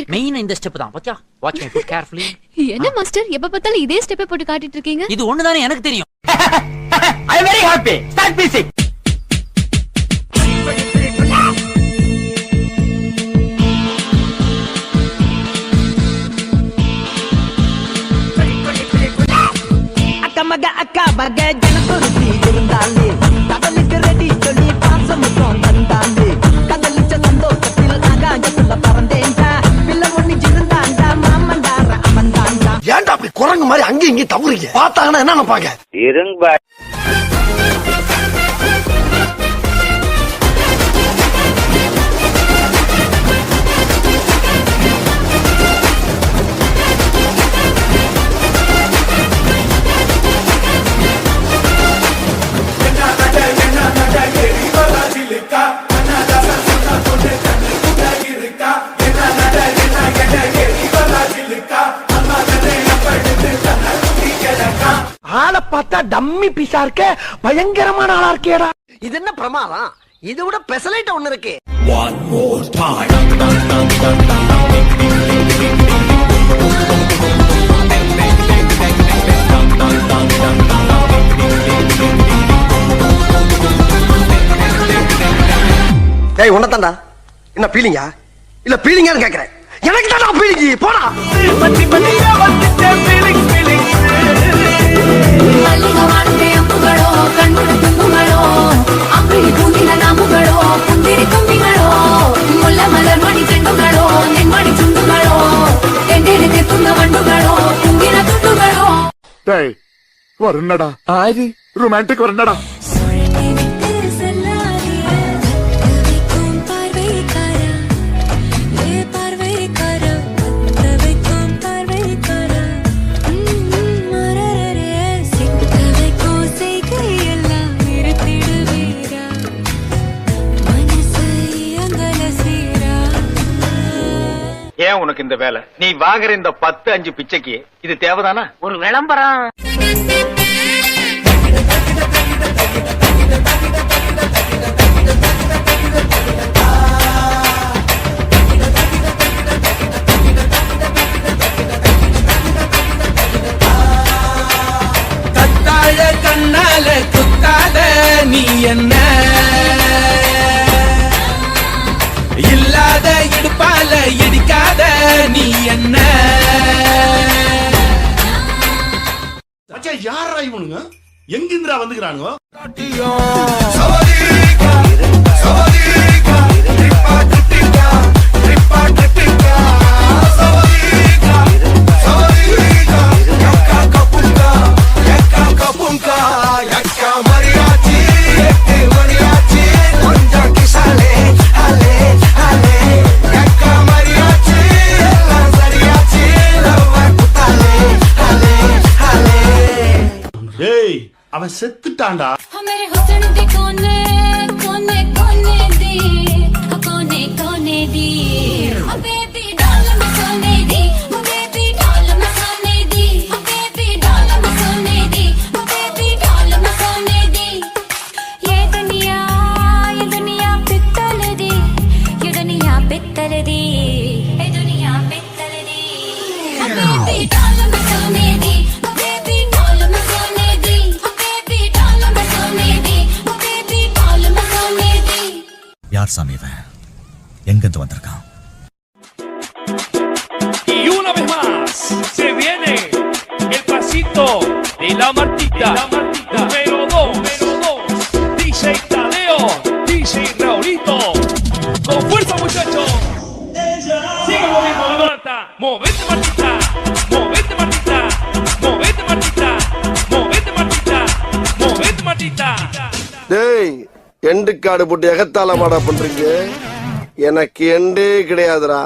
இருக்கு. மெயின் இந்த ஸ்டெப் தான். பாத்தியா? Watch my foot carefully. என்ன மாஸ்டர் எப்ப பார்த்தாலும் இதே ஸ்டெப்பை போட்டு காட்டிட்டு இருக்கீங்க? இது ஒண்ணு தானே எனக்கு தெரியும். I am very happy. Start music. அக்கா மக ஜனகுருதி இருந்தாலே கடலுக்கு ரெடி சொல்லி பாசமும் தந்தாலே கடலுச்ச சந்தோஷத்தில் ஆகாயத்துல பறந்தேன்டா பிள்ளை ஒண்ணு இருந்தாண்டா மாமண்டார அமந்தாண்டா. ஏன்டா அப்படி குரங்கு மாதிரி அங்கேயும் இங்கேயும் தவறுங்க? பார்த்தாங்கன்னா என்ன நினைப்பாங்க? இருங்க ஆளை பார்த்தா டம்மி பீஸா இருக்க, பயங்கரமான ஆளா இருக்கேடா. இது என்ன பிரமாதம்? இது விட பெசலைட் ஒண்ணு இருக்கு. ஏய் உன்னதான்டா. என்ன பீலிங்கா? இல்ல பீலிங்கான்னு கேக்குறேன். எனக்கு தான் பீலிங்கி. போடா. வரண்டா ஆரி ரொமான்டிக் வரண்டா. ஏன் உனக்கு இந்த வேலை? நீ வாங்குற இந்த 10-5 பிச்சைக்கு இது தேவைதானா? ஒரு விளம்பரம். கத்தாழ கண்ணால குத்தாத நீ என்ன இல்லாத இடுப்பால இடிக்காத நீ என்ன. யாரா இவனுங்க? எங்கிந்திரா வந்துக்கிறானுங்க? அவன் செத்துட்டான்டா. யார் சாமி இவன்? எங்கிருந்து வந்திருக்கான்? Y una vez más se viene el pasito de la Martita, número 2, DJ Tadeo, DJ Raulito, con fuerza muchachos, sigue moviendo la Marta, movete Martita, movete Martita, movete Martita, movete Martita, movete Martita. டேய் end காடு போட்டு எகத்தால மாடா பண்றீங்க. எனக்கு எண்டே கிடையாதுடா.